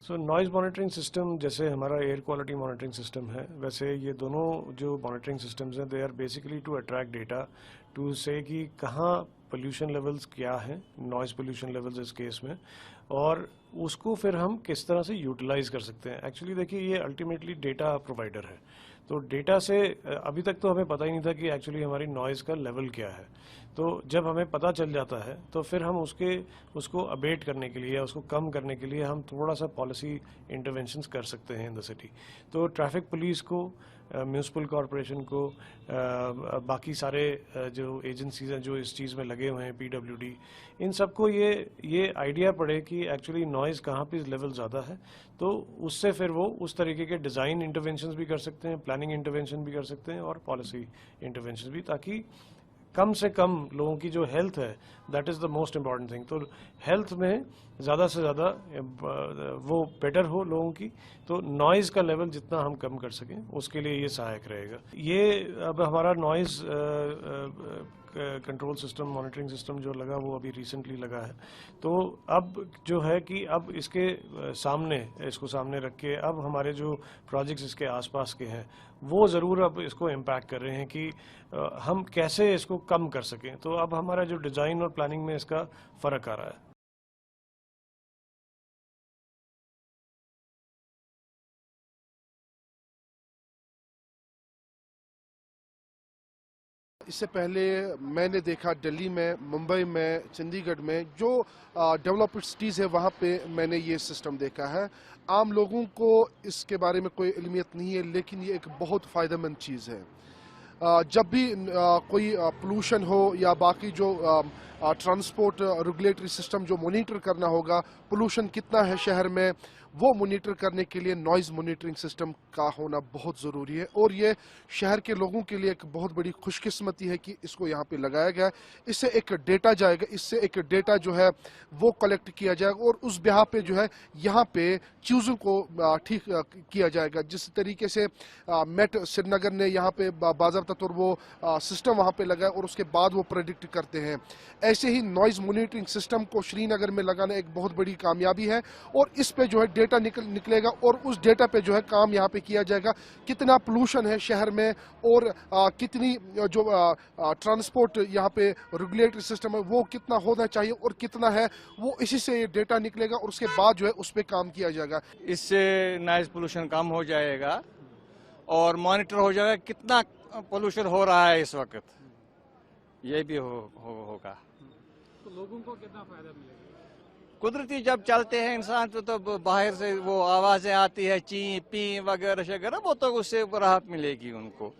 Noise monitoring system जैसे हमारा air quality monitoring system है, वैसे ये दोनों जो मॉनिटरिंग सिस्टम्स हैं they are basically to attract data to say कि कहाँ पोल्यूशन लेवल्स क्या हैं, नॉइज़ पोल्यूशन लेवल्स इस केस में, और उसको फिर हम किस तरह से यूटिलाइज कर सकते हैं। एक्चुअली देखिए ये अल्टीमेटली डेटा प्रोवाइडर है, तो डेटा से अभी तक तो हमें पता ही नहीं था कि एक्चुअली हमारी नॉइज़ का लेवल क्या है। तो जब हमें पता चल जाता है तो फिर हम उसको अबेट करने के लिए या उसको कम करने के लिए हम थोड़ा सा पॉलिसी इंटरवेंशंस कर सकते हैं इन द सिटी। तो ट्रैफिक पुलिस को, म्यूनिसिपल कॉरपोरेशन को, बाकी सारे जो एजेंसीज हैं जो इस चीज़ में लगे हुए हैं, पीडब्ल्यूडी, इन सबको ये आइडिया पड़े कि एक्चुअली नॉइज़ कहाँ पे लेवल ज़्यादा है, तो उससे फिर वो उस तरीके के डिज़ाइन इंटरवेंशंस भी कर सकते हैं, प्लानिंग इंटरवेंशन भी कर सकते हैं और पॉलिसी इंटरवेंशन भी, ताकि कम से कम लोगों की जो हेल्थ है, that is the most important thing. तो हेल्थ में ज़्यादा से ज़्यादा वो बेटर हो लोगों की, तो नॉइज़ का लेवल जितना हम कम कर सकें उसके लिए ये सहायक रहेगा। ये अब हमारा noise control system, monitoring system जो लगा वो अभी रिसेंटली लगा है। तो अब जो है कि अब इसको सामने रख के अब हमारे जो प्रोजेक्ट्स इसके आसपास के हैं वो ज़रूर अब इसको इम्पैक्ट कर रहे हैं कि हम कैसे इसको कम कर सकें। तो अब हमारा जो डिज़ाइन और प्लानिंग में इसका फ़र्क आ रहा है। इससे पहले मैंने देखा दिल्ली में, मुंबई में, चंडीगढ़ में जो डेवलप्ड सिटीज़ है वहाँ पे मैंने ये सिस्टम देखा है। आम लोगों को इसके बारे में कोई इल्मियत नहीं है, लेकिन ये एक बहुत फ़ायदेमंद चीज़ है। जब भी कोई पोल्यूशन हो या बाकी जो ट्रांसपोर्ट रेगुलेटरी सिस्टम जो मॉनिटर करना होगा, पोल्यूशन कितना है शहर में, वो मॉनिटर करने के लिए नॉइज़ मॉनिटरिंग सिस्टम का होना बहुत ज़रूरी है। और ये शहर के लोगों के लिए एक बहुत बड़ी खुशकिस्मती है कि इसको यहाँ पे लगाया गया है। इससे एक डेटा जाएगा, इससे एक डेटा जो है वो कलेक्ट किया जाएगा और उस बिहार पे जो है यहाँ पे चीज़ों को ठीक किया जाएगा। जिस तरीके से मेट श्रीनगर ने यहाँ पे बाज़ाब्ता तौर वो सिस्टम वहाँ पे लगाया और उसके बाद वो प्रेडिक्ट करते हैं, ऐसे ही नॉइज़ मॉनिटरिंग सिस्टम को श्रीनगर में लगाना एक बहुत बड़ी कामयाबी है। और इस पे जो है डेटा निकलेगा और उस डेटा पे जो है काम यहाँ पे किया जाएगा, कितना पोल्यूशन है शहर में और कितनी जो ट्रांसपोर्ट यहाँ पे रेगुलेटरी सिस्टम है वो कितना होना चाहिए और कितना है, वो इसी से ये डेटा निकलेगा और उसके बाद जो है उस पर काम किया जाएगा। इससे नॉइज़ पोल्यूशन कम हो जाएगा और मॉनिटर हो जाएगा कितना पोल्यूशन हो रहा है इस वक्त, ये भी होगा। तो लोगों को कितना फायदा मिलेगा? कुदरती जब चलते हैं इंसान तो बाहर से वो आवाजें आती है, ची पी वगैरह शगैरह, वो तो उससे राहत मिलेगी उनको।